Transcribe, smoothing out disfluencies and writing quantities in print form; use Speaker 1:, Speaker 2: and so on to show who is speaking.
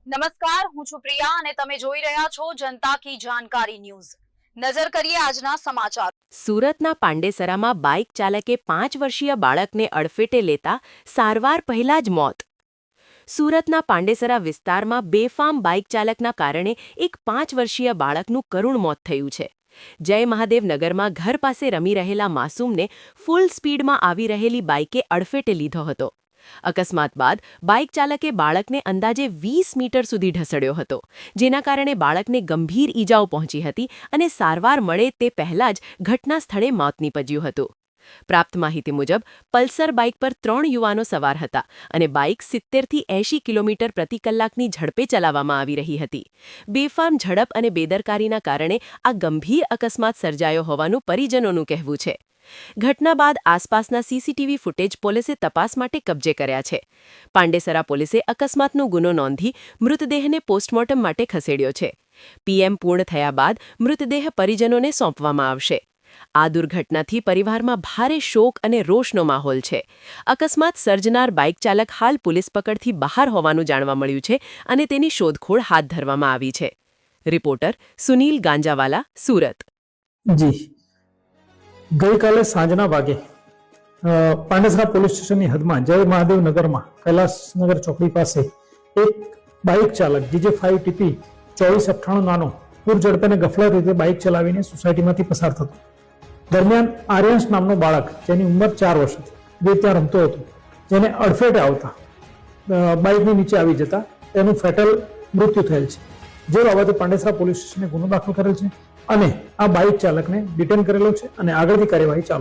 Speaker 1: નમસ્કાર, હું છું પ્રિયા અને તમે જોઈ રહ્યા છો જનતા કી જાણકારી ન્યૂઝ। નજર કરીએ આજના સમાચાર।
Speaker 2: સુરતના પાંડેસરામાં બાઇક ચાલકે 5 વર્ષીય બાળકને અડફેટે લેતા સારવાર પહેલા જ મોત। સુરતના પાંડેસરા વિસ્તારમાં બેફામ બાઇક ચાલકના કારણે એક 5 વર્ષીય બાળકનું કરુણ મોત થયું છે। જય મહાદેવ નગરમાં ઘર પાસે રમી રહેલા માસૂમને ફૂલ સ્પીડમાં આવી રહેલી બાઇકે અડફેટે લીધો હતો। અકસ્માત બાદ બાઇક ચાલકે બાળકને અંદાજે 20 મીટર સુધી ઢસડ્યો હતો, જેના કારણે બાળકને ગંભીર ઈજાઓ પહોંચી હતી અને સારવાર મળે તે પહેલા જ ઘટના સ્થળે મોત નીપજ્યું હતું। પ્રાપ્ત માહિતી મુજબ પલ્સર બાઇક પર 3 યુવાનો સવાર હતા અને બાઇક 70થી 80 કિલોમીટર પ્રતિ કલાકની ઝડપે ચલાવવામાં આવી રહી હતી। બેફામ ઝડપ અને બેદરકારીના કારણે આ ગંભીર અકસ્માત સર્જાયો હોવાનું પરિજનોનું કહેવું છે। ઘટના બાદ આસપાસના સીસીટીવી ફૂટેજ પોલીસે તપાસ માટે કબજે કર્યા છે। પાંડેસરા પોલીસે અકસ્માતનો ગુનો નોંધી મૃતદેહને પોસ્ટમોર્ટમ માટે ખસેડ્યો છે। પીએમ પૂર્ણ થયા બાદ મૃતદેહ પરિજનોને સોંપવામાં આવશે। આ દુર્ઘટનાથી પરિવારમાં ભારે શોક અને રોષનો માહોલ છે। અકસ્માત સર્જનાર બાઇક ચાલક હાલ પોલીસ પકડથી બહાર હોવાનું જાણવા મળ્યું છે અને તેની શોધખોળ હાથ ધરવામાં આવી છે। રિપોર્ટર સુનિલ ગાંજાવાલા, સુરત।
Speaker 3: જી, ગઈકાલે સાંજના વાગે પાંડેસરા પોલીસ સ્ટેશનની હદમાં જય મહાદેવ નગરમાં કૈલાસનગર ચોકડી પાસે એક બાઇક ચાલક DJ5 TP 2498 નાનો પૂર ઝડપે અને ગફલત રીતે બાઇક ચલાવીને સોસાયટીમાંથી પસાર થતો। દરમિયાન આર્યંશ નામનો બાળક, જેની ઉંમર 4 વર્ષ હતી, જે ત્યાં રમતો હતો, જેને અડફેટે આવતા બાઇકની નીચે આવી જતા તેનું ફેટલ મૃત્યુ થયેલ છે। જે બાબતે પાંડેસરા પોલીસ સ્ટેશને ગુનો દાખલ કરેલ છે અને આ બાઇક ચાલકને ડિટેન કરેલો છે અને આગળની કાર્યવાહી ચાલુ